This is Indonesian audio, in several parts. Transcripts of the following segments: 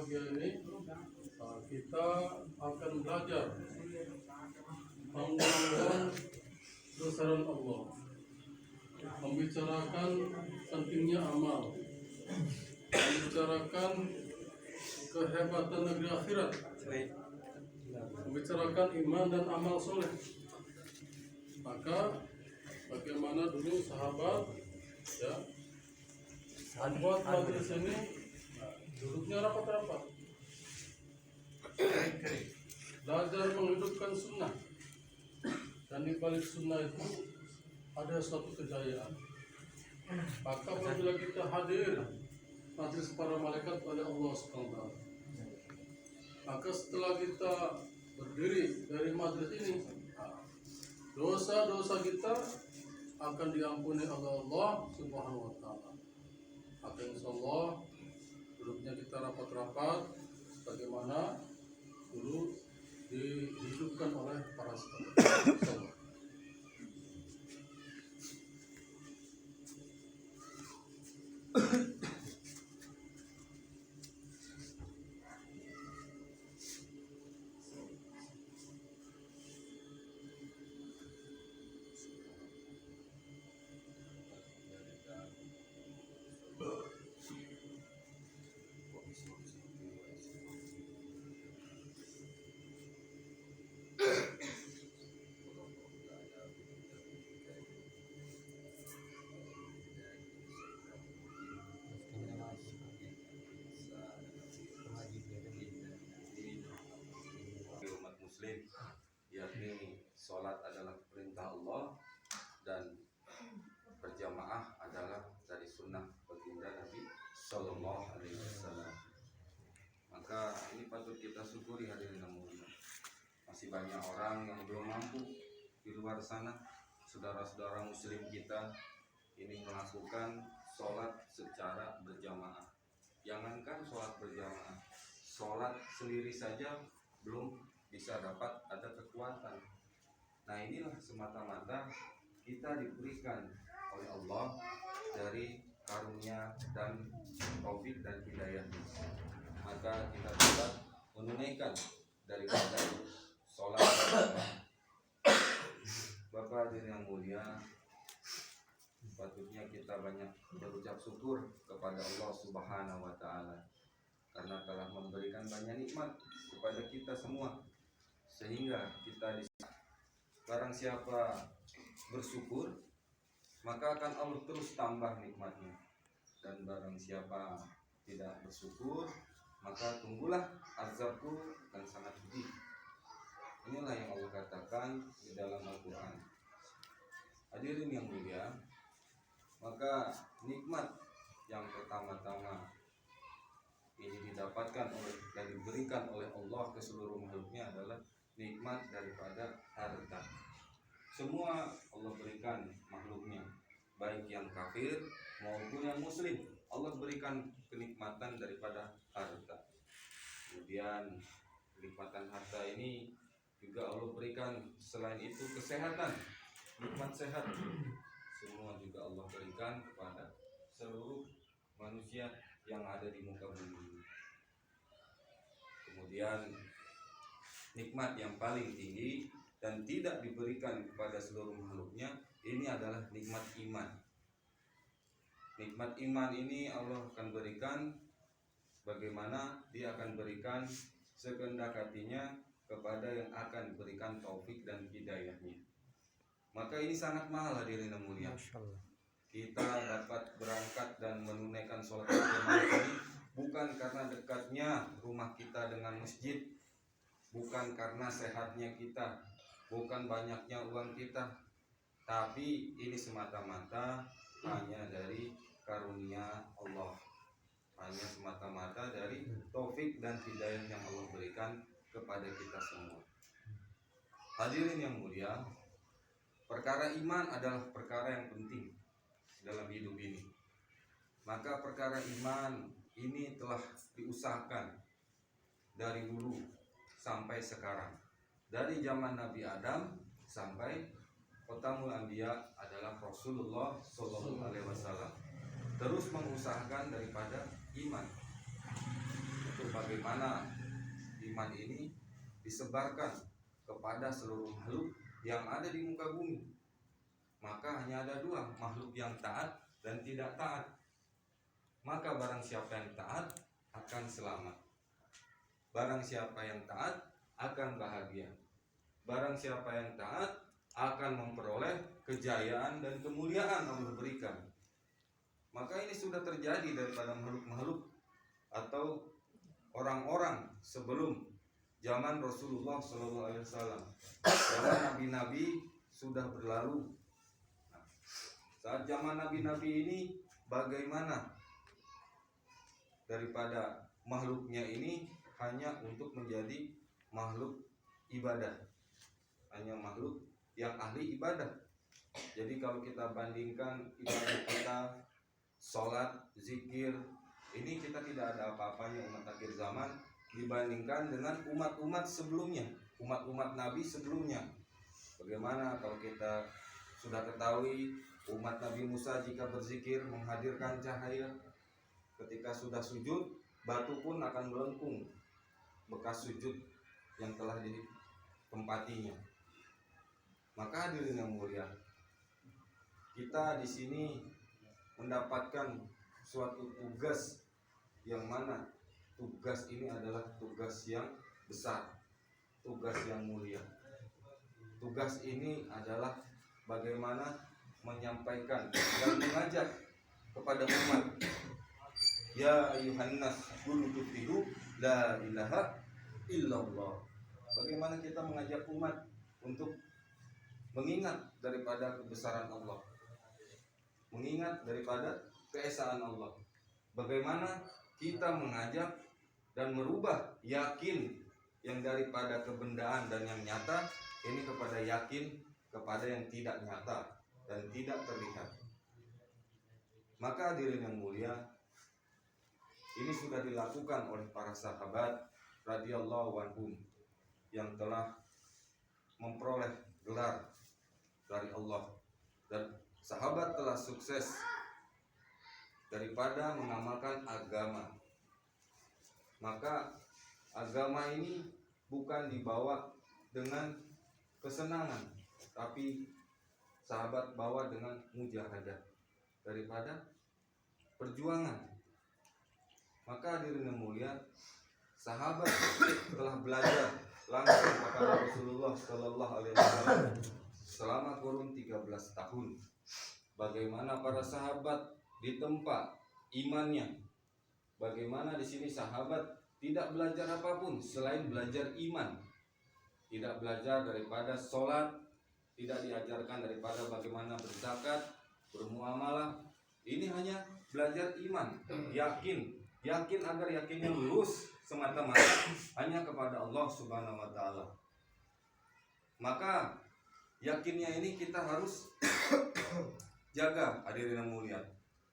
berbahagia ini kita akan belajar mengulang besaran Allah, membicarakan pentingnya amal, membicarakan kehebatan negeri akhirat, membicarakan iman dan amal soleh. Maka bagaimana dulu sahabat ya membuat majelis ini duduknya rapat-rapat, belajar menghidupkan sunnah, dan di balik sunnah itu ada suatu kejayaan. Maka apabila kita hadir majelis para malaikat oleh Allah SWT, maka setelah kita berdiri dari majelis ini, dosa-dosa kita akan diampuni oleh Allah Subhanahu wa Ta'ala. Maka insyaallah duduknya kita rapat-rapat bagaimana dulu dihidupkan oleh para sahabat. Yakni sholat adalah perintah Allah dan berjamaah adalah dari sunnah baginda Nabi Sallallahu Alaihi Wasallam. Maka ini patut kita syukuri hadirin yang mulia. Masih banyak orang yang belum mampu di luar sana, saudara-saudara muslim kita ini melakukan sholat secara berjamaah. Jangankan sholat berjamaah, sholat sendiri saja belum bisa dapat ada kekuatan. Nah inilah semata-mata kita diberikan oleh Allah dari karunia dan taufik dan hidayah. Maka kita dapat menunaikan daripada sholat. Bapak hadirin yang mulia, patutnya kita banyak berucap syukur kepada Allah Subhanahu wa Ta'ala karena telah memberikan banyak nikmat kepada kita semua, sehingga kita barang siapa bersyukur maka akan Allah terus tambah nikmatnya, dan barang siapa tidak bersyukur maka tunggulah azabku akan sangat pedih. Inilah yang Allah katakan di dalam Al-Quran. Hadirin yang mulia, maka nikmat yang pertama-tama ini didapatkan oleh dan diberikan oleh Allah ke seluruh makhluknya adalah nikmat daripada harta. Semua Allah berikan makhluknya, baik yang kafir maupun yang muslim. Allah berikan kenikmatan daripada harta. Kemudian kenikmatan harta ini juga Allah berikan selain itu kesehatan, nikmat sehat. Semua juga Allah berikan kepada seluruh manusia yang ada di muka bumi. Kemudian nikmat yang paling tinggi dan tidak diberikan kepada seluruh makhluknya, ini adalah nikmat iman. Nikmat iman ini Allah akan berikan bagaimana Dia akan berikan sekehendak hatinya kepada yang akan berikan taufik dan hidayahnya. Maka ini sangat mahal hadirin yang mulia. Kita dapat berangkat dan menunaikan sholat berjamaah ini bukan karena dekatnya rumah kita dengan masjid, bukan karena sehatnya kita, bukan banyaknya uang kita, tapi ini semata-mata hanya dari karunia Allah, hanya semata-mata dari taufik dan hidayah yang Allah berikan kepada kita semua. Hadirin yang mulia, perkara iman adalah perkara yang penting dalam hidup ini. Maka perkara iman ini telah diusahakan dari dulu sampai sekarang, dari zaman Nabi Adam sampai Khatamul Anbiya adalah Rasulullah Sallallahu Alaihi Wasallam, terus mengusahakan daripada iman. Untuk bagaimana iman ini disebarkan kepada seluruh makhluk yang ada di muka bumi. Maka hanya ada dua, makhluk yang taat dan tidak taat. Maka barang siapa yang taat akan selamat. Barang siapa yang taat akan bahagia. Barang siapa yang taat akan memperoleh kejayaan dan kemuliaan Allah berikan. Maka ini sudah terjadi daripada makhluk-makhluk atau orang-orang sebelum zaman Rasulullah SAW. Zaman nabi-nabi sudah berlalu. Nah, saat zaman nabi-nabi ini bagaimana daripada makhluknya ini hanya untuk menjadi makhluk ibadah, hanya makhluk yang ahli ibadah. Jadi kalau kita bandingkan ibadah kita, sholat, zikir, ini kita tidak ada apa-apanya umat akhir zaman dibandingkan dengan umat-umat sebelumnya, umat-umat Nabi sebelumnya. Bagaimana kalau kita sudah ketahui umat Nabi Musa jika berzikir menghadirkan cahaya, ketika sudah sujud batu pun akan melengkung bekas sujud yang telah ditempatinya. Maka hadirin yang mulia, kita di sini mendapatkan suatu tugas yang mana tugas ini adalah tugas yang besar, tugas yang mulia. Tugas ini adalah bagaimana menyampaikan dan mengajak kepada umat, ya ayuhan nas qul tu'minu la ilaha illallah. Bagaimana kita mengajak umat untuk mengingat daripada kebesaran Allah, mengingat daripada keesaan Allah. Bagaimana kita mengajak dan merubah yakin yang daripada kebendaan dan yang nyata ini kepada yakin kepada yang tidak nyata dan tidak terlihat. Maka hadirin yang mulia, ini sudah dilakukan oleh para sahabat radhiyallahu anhum yang telah memperoleh gelar dari Allah, dan sahabat telah sukses daripada mengamalkan agama. Maka agama ini bukan dibawa dengan kesenangan, tapi sahabat bawa dengan mujahadah, daripada perjuangan. Maka hadirin yang mulia, sahabat telah belajar langsung kepada Rasulullah Sallallahu Alaihi Wasallam selama kurun 13 tahun. Bagaimana para sahabat ditempa imannya. Bagaimana di sini sahabat tidak belajar apapun selain belajar iman. Tidak belajar daripada sholat, tidak diajarkan daripada bagaimana berzakat, bermuamalah. Ini hanya belajar iman, yakin agar yakinnya lurus semata-mata hanya kepada Allah Subhanahu wa taala. Maka yakinnya ini kita harus jaga, hadirin yang mulia,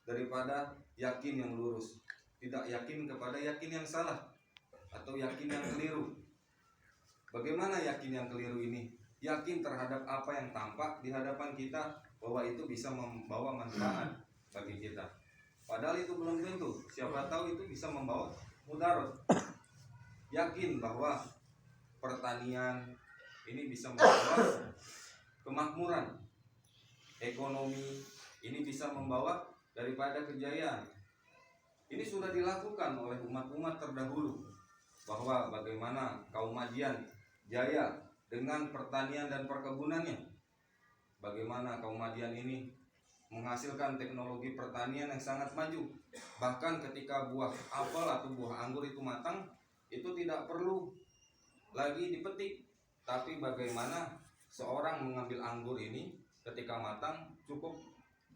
daripada yakin yang lurus, tidak yakin kepada yakin yang salah atau yakin yang keliru. Bagaimana yakin yang keliru ini? Yakin terhadap apa yang tampak di hadapan kita bahwa itu bisa membawa manfaat bagi kita. Padahal itu belum tentu. Siapa tahu itu bisa membawa mudarat. Yakin bahwa pertanian ini bisa membawa kemakmuran, ekonomi ini bisa membawa daripada kejayaan. Ini sudah dilakukan oleh umat-umat terdahulu, bahwa bagaimana kaum Madian jaya dengan pertanian dan perkebunannya. Bagaimana kaum Madian ini menghasilkan teknologi pertanian yang sangat maju. Bahkan ketika buah apel atau buah anggur itu matang, itu tidak perlu lagi dipetik, tapi bagaimana seorang mengambil anggur ini ketika matang cukup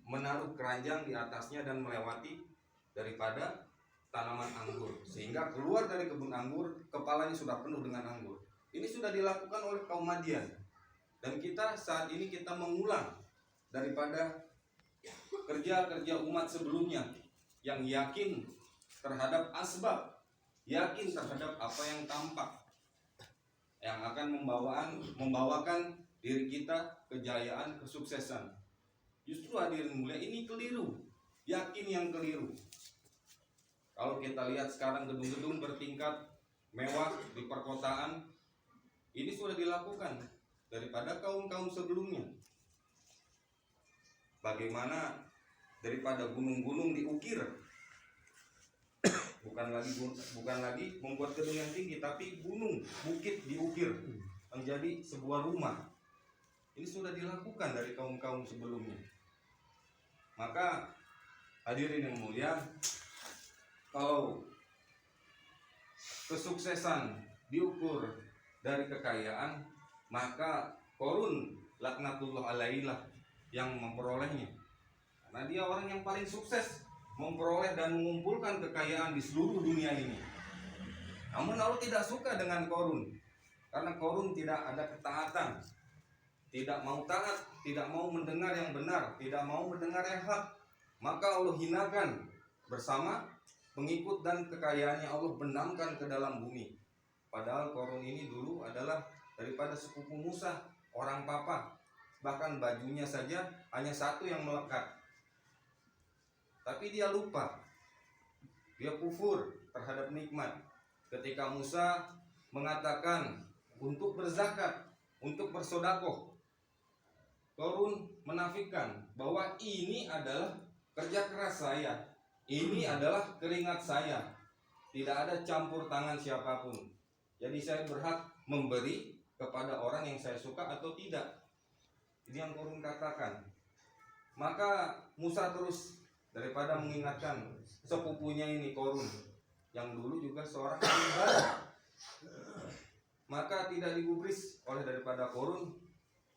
menaruh keranjang di atasnya dan melewati daripada tanaman anggur, sehingga keluar dari kebun anggur kepalanya sudah penuh dengan anggur. Ini sudah dilakukan oleh kaum Madian, dan kita saat ini kita mengulang daripada kerja-kerja umat sebelumnya yang yakin terhadap asbab, yakin terhadap apa yang tampak, yang akan membawakan diri kita kejayaan, kesuksesan. Justru hadirin mulia, ini keliru, yakin yang keliru. Kalau kita lihat sekarang gedung-gedung bertingkat mewah di perkotaan, ini sudah dilakukan daripada kaum-kaum sebelumnya. Bagaimana daripada gunung-gunung diukir, bukan lagi membuat gedung yang tinggi, tapi gunung, bukit diukir menjadi sebuah rumah. Ini sudah dilakukan dari kaum-kaum sebelumnya. Maka hadirin yang mulia, kalau kesuksesan diukur dari kekayaan, maka Qarun laknatullah alailah yang memperolehnya. Karena dia orang yang paling sukses memperoleh dan mengumpulkan kekayaan di seluruh dunia ini. Namun Allah tidak suka dengan Qarun, karena Qarun tidak ada ketaatan, tidak mau taat, tidak mau mendengar yang benar, tidak mau mendengar yang hak. Maka Allah hinakan bersama pengikut dan kekayaannya, Allah benamkan ke dalam bumi. Padahal Qarun ini dulu adalah daripada sepupu Musa, orang papa. Bahkan bajunya saja hanya satu yang melekat. Tapi dia lupa, dia kufur terhadap nikmat. Ketika Musa mengatakan untuk berzakat, untuk bersodakoh, Qarun menafikan bahwa ini adalah kerja keras saya, ini adalah keringat saya, tidak ada campur tangan siapapun. Jadi saya berhak memberi kepada orang yang saya suka atau tidak. Ini yang Qarun katakan. Maka Musa terus daripada mengingatkan sepupunya ini Qarun, yang dulu juga seorang ibadah, maka tidak digubris oleh daripada Qarun,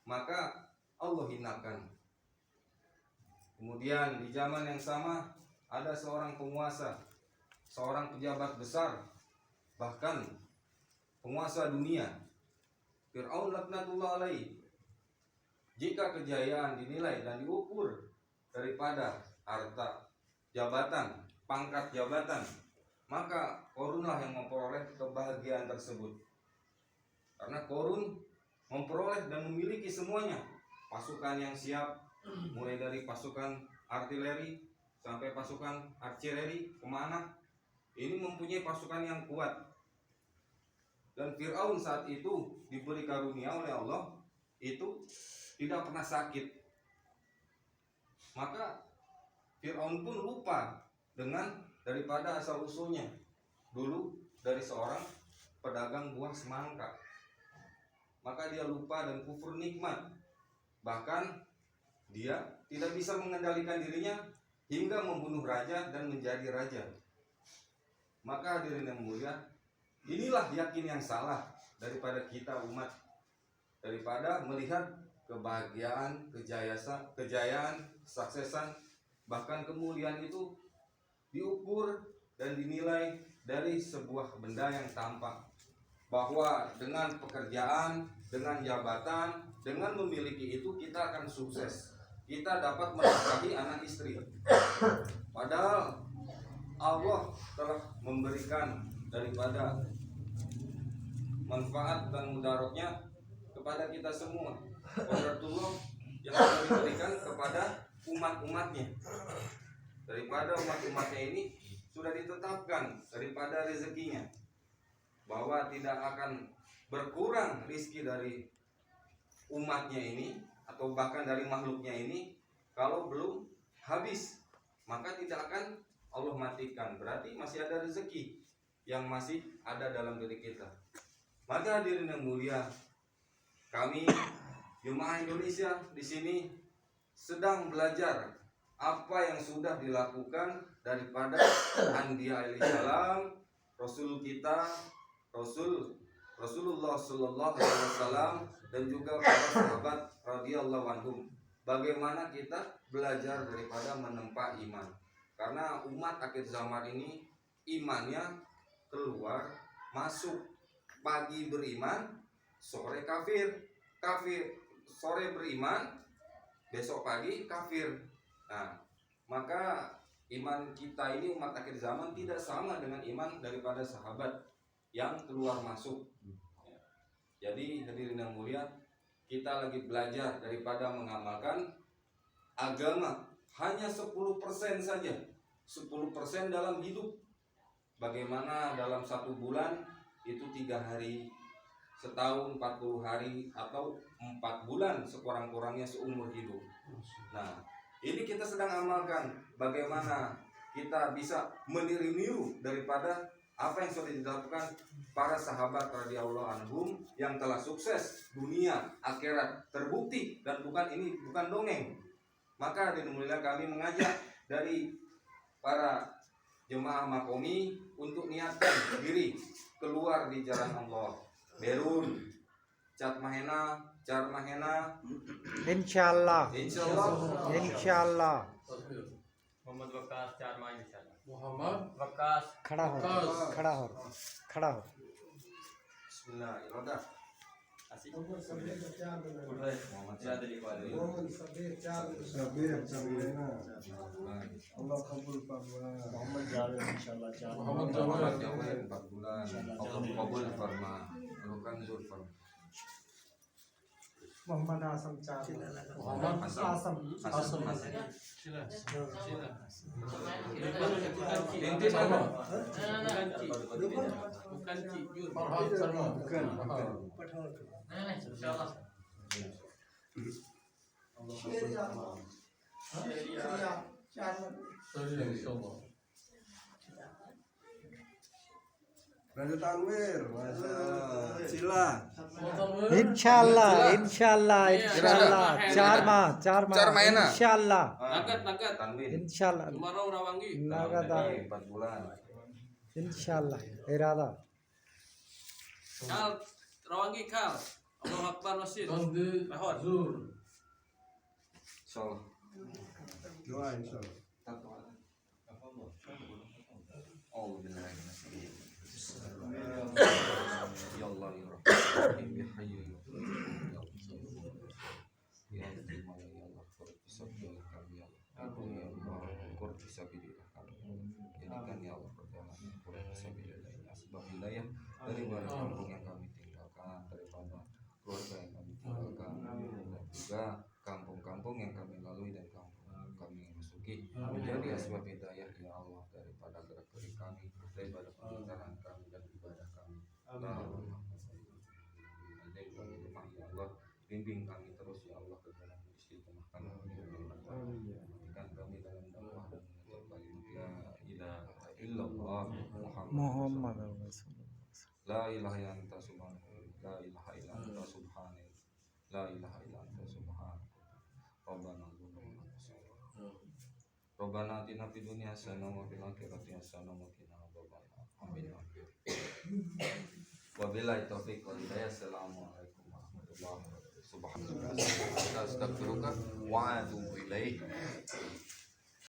maka Allah hinakan. Kemudian di zaman yang sama ada seorang penguasa, seorang pejabat besar, bahkan penguasa dunia, Fir'aun laknatullah alaihi. Jika kejayaan dinilai dan diukur daripada harta, jabatan, pangkat jabatan, maka Qarunlah yang memperoleh kebahagiaan tersebut. Karena Qarun memperoleh dan memiliki semuanya. Pasukan yang siap, mulai dari pasukan artileri sampai pasukan artileri kemana, ini mempunyai pasukan yang kuat. Dan Fir'aun saat itu diberi karunia oleh Allah, itu tidak pernah sakit. Maka Fir'aun pun lupa dengan daripada asal usulnya, dulu dari seorang pedagang buah semangka. Maka dia lupa dan kufur nikmat. Bahkan dia tidak bisa mengendalikan dirinya hingga membunuh raja dan menjadi raja. Maka hadirin yang mulia, inilah yakin yang salah daripada kita umat, daripada melihat kebahagiaan, kejayaan, kesuksesan, bahkan kemuliaan itu diukur dan dinilai dari sebuah benda yang tampak. Bahwa dengan pekerjaan, dengan jabatan, dengan memiliki itu kita akan sukses, kita dapat menafkahi anak istri. Padahal Allah telah memberikan daripada manfaat dan mudaratnya kepada kita semua. Qudratullah yang telah diberikan kepada umat-umatnya. Daripada umat-umatnya ini sudah ditetapkan daripada rezekinya, bahwa tidak akan berkurang rizki dari umatnya ini atau bahkan dari makhluknya ini kalau belum habis, maka tidak akan Allah matikan. Berarti masih ada rezeki yang masih ada dalam diri kita. Maka hadirin yang mulia, kami Jemaah Indonesia di sini sedang belajar apa yang sudah dilakukan daripada Anbiya alaihissalam, Rasul kita, Rasulullah sallallahu alaihi wasallam, dan juga para sahabat radhiyallahu anhum. Bagaimana kita belajar daripada menempa iman. Karena umat akhir zaman ini imannya keluar masuk, pagi beriman, sore kafir, sore beriman, besok pagi kafir. Nah, maka iman kita ini umat akhir zaman tidak sama dengan iman daripada sahabat yang keluar masuk. Jadi hadirin yang mulia, kita lagi belajar daripada mengamalkan agama hanya 10% saja. 10% dalam hidup bagaimana dalam 1 bulan itu 3 hari, setahun 40 hari, atau 4 bulan sekurang-kurangnya seumur hidup. Nah, ini kita sedang amalkan bagaimana kita bisa meniru-niru daripada apa yang sudah dilakukan para sahabat radhiyallahu anhum yang telah sukses dunia akhirat, terbukti, dan bukan dongeng. Maka dinumulilah kami mengajak dari para jemaah makomi untuk niatkan diri keluar di jalan Allah. Berun, cat mahena, car mahena, Insyaallah. insyaallah. Mohammad वकास 4 माह इंशाल्लाह Muhammad वकास खड़ा हो खड़ा हो Bismillahirrahmanirrahim. आसिफ मोहम्मद जाद अली वाले Allah kabul farman. Muhammad Muhammad Jawad Jawad 4 bulan. Allah kabul farman. Rukan zul farman. Muhammad Asam Char. Muhammad Asam. Asam Sila Inti mana? Farhad Sharma Sorry, insyaallah. Raja Tanwir. Sila. इंशाल्लाह 4 माह चार महीना। इंशाल्लाह नगद Tanwin. इंशाल्लाह Umarau Rawangi लगातार 4 bulan. इंशाल्लाह इरादा Kal Rawangi Kal Allahu Akbar Masjid Kandi Lahore Zur Insyaallah. Doa insyaallah. Oh, billahi minasyaitonir rajim. Ya Allah ya Rahman ya Hayyu ya Qayyum. Ya Allah ya Allah Qur'an kami ya Allah. Ya Allah Qur'an fisabilillah kami. Jadikan ya Allah perjalanan Qur'an fisabilillah ini asbab wilayah dari kampung yang kami tinggalkan, daripada keluarga yang kami tinggalkan, dan juga kampung-kampung yang kami lalui dan kampung kami masuki, menjadi asbab hidayah ya Allah daripada gerak-gerik kami, daripada pembicaraan kami dan ibadah kami. Ya Allah, bimbing kami terus ya Allah ke dalam istiqomahkan matikan kami dalam dakwah dan mengajar kalimat la ilaha illallah Mohammad La ilaha illa anta subhanaka la ilaha illa anta subhanaka la ilaha illa anta subhanaka Rabbana dzulumna Rabbana atina fid dunya hasanah wa fil akhirati hasanah wa qina adzabannar. Amin. Wabillahi taufiq wal hidayah. Assalamualaikum warahmatullahi wabarakatuh. Subhanallah. Astaghfiruka wa atubu ilaih.